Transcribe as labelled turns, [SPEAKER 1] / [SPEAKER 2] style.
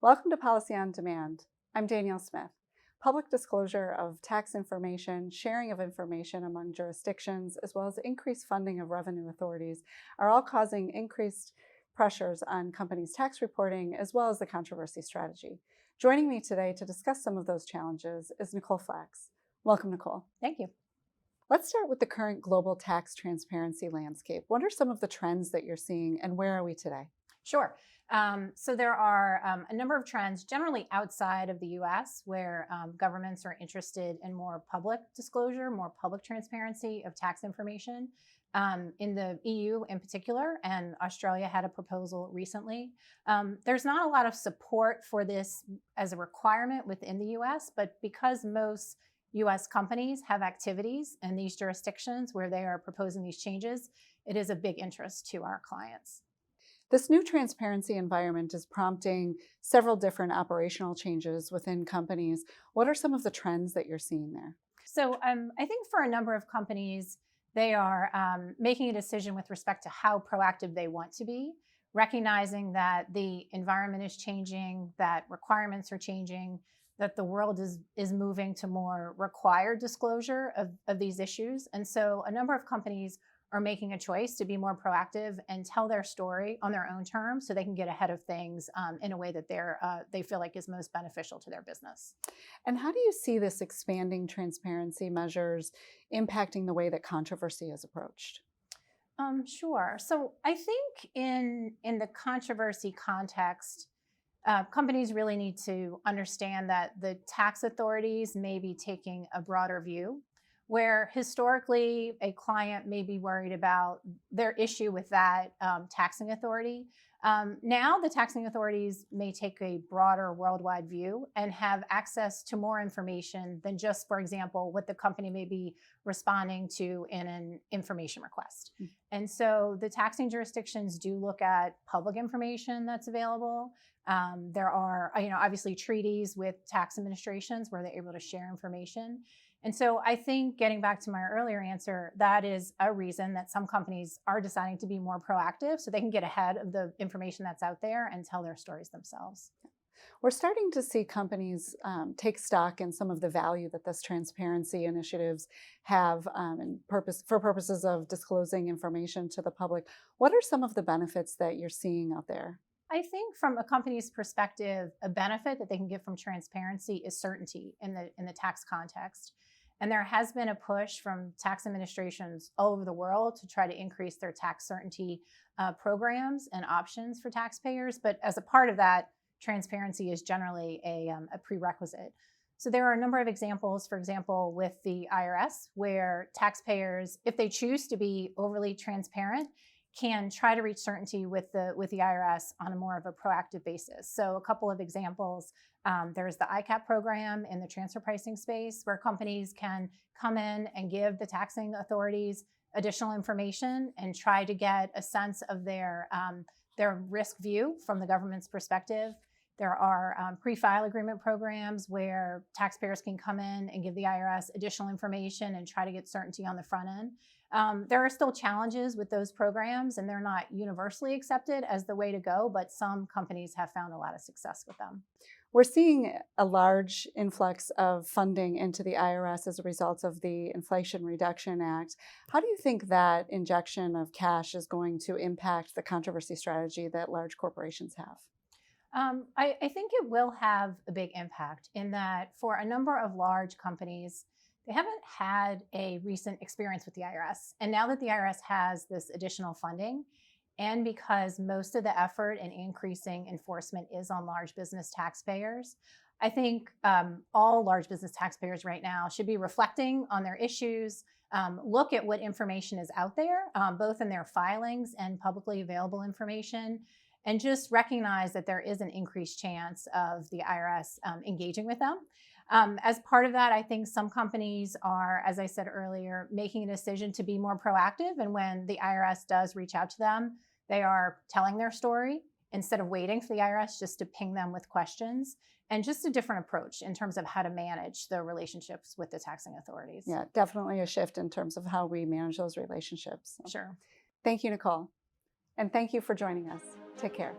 [SPEAKER 1] Welcome to Policy on Demand. I'm Danielle Smith. Public disclosure of tax information, sharing of information among jurisdictions, as well as increased funding of revenue authorities are all causing increased pressures on companies' tax reporting, as well as the controversy strategy. Joining me today to discuss some of those challenges is Nikole Flax. Welcome, Nikole.
[SPEAKER 2] Thank you.
[SPEAKER 1] Let's start with the current global tax transparency landscape. What are some of the trends that you're seeing, and where are we today?
[SPEAKER 2] Sure. So there are a number of trends generally outside of the US where governments are interested in more public disclosure, more public transparency of tax information. In the EU in particular, and Australia had a proposal recently. There's not a lot of support for this as a requirement within the US, but because most US companies have activities in these jurisdictions where they are proposing these changes, it is a big interest to our clients.
[SPEAKER 1] This new transparency environment is prompting several different operational changes within companies. What are some of the trends that you're seeing there?
[SPEAKER 2] So I think for a number of companies, they are making a decision with respect to how proactive they want to be, recognizing that the environment is changing, that requirements are changing, that the world is moving to more required disclosure of these issues. And so a number of companies are making a choice to be more proactive and tell their story on their own terms so they can get ahead of things in a way that they feel like is most beneficial to their business.
[SPEAKER 1] And how do you see this expanding transparency measures impacting the way that controversy is approached?
[SPEAKER 2] Sure. So I think in the controversy context, companies really need to understand that the tax authorities may be taking a broader view, where historically a client may be worried about their issue with that taxing authority. Now the taxing authorities may take a broader worldwide view and have access to more information than just, for example, what the company may be responding to in an information request. Mm-hmm. And so the taxing jurisdictions do look at public information that's available. There are, obviously treaties with tax administrations where they're able to share information. And so I think, getting back to my earlier answer, that is a reason that some companies are deciding to be more proactive so they can get ahead of the information that's out there and tell their stories themselves.
[SPEAKER 1] We're starting to see companies take stock in some of the value that this transparency initiatives have for purposes of disclosing information to the public. What are some of the benefits that you're seeing out there?
[SPEAKER 2] I think from a company's perspective, a benefit that they can get from transparency is certainty in the tax context. And there has been a push from tax administrations all over the world to try to increase their tax certainty programs and options for taxpayers. But as a part of that, transparency is generally a prerequisite. So there are a number of examples, for example, with the IRS, where taxpayers, if they choose to be overly transparent, can try to reach certainty with the IRS on a more of a proactive basis. So a couple of examples, there's the ICAP program in the transfer pricing space where companies can come in and give the taxing authorities additional information and try to get a sense of their risk view from the government's perspective. There are pre-file agreement programs where taxpayers can come in and give the IRS additional information and try to get certainty on the front end. There are still challenges with those programs, and they're not universally accepted as the way to go, but some companies have found a lot of success with them.
[SPEAKER 1] We're seeing a large influx of funding into the IRS as a result of the Inflation Reduction Act. How do you think that injection of cash is going to impact the controversy strategy that large corporations have?
[SPEAKER 2] I think it will have a big impact in that for a number of large companies, they haven't had a recent experience with the IRS. And now that the IRS has this additional funding, and because most of the effort in increasing enforcement is on large business taxpayers, I think all large business taxpayers right now should be reflecting on their issues, look at what information is out there, both in their filings and publicly available information, and just recognize that there is an increased chance of the IRS engaging with them. As part of that, I think some companies are, as I said earlier, making a decision to be more proactive. And when the IRS does reach out to them, they are telling their story instead of waiting for the IRS just to ping them with questions, and just a different approach in terms of how to manage the relationships with the taxing authorities.
[SPEAKER 1] Yeah, definitely a shift in terms of how we manage those relationships.
[SPEAKER 2] Sure.
[SPEAKER 1] Thank you, Nikole. And thank you for joining us. Take care.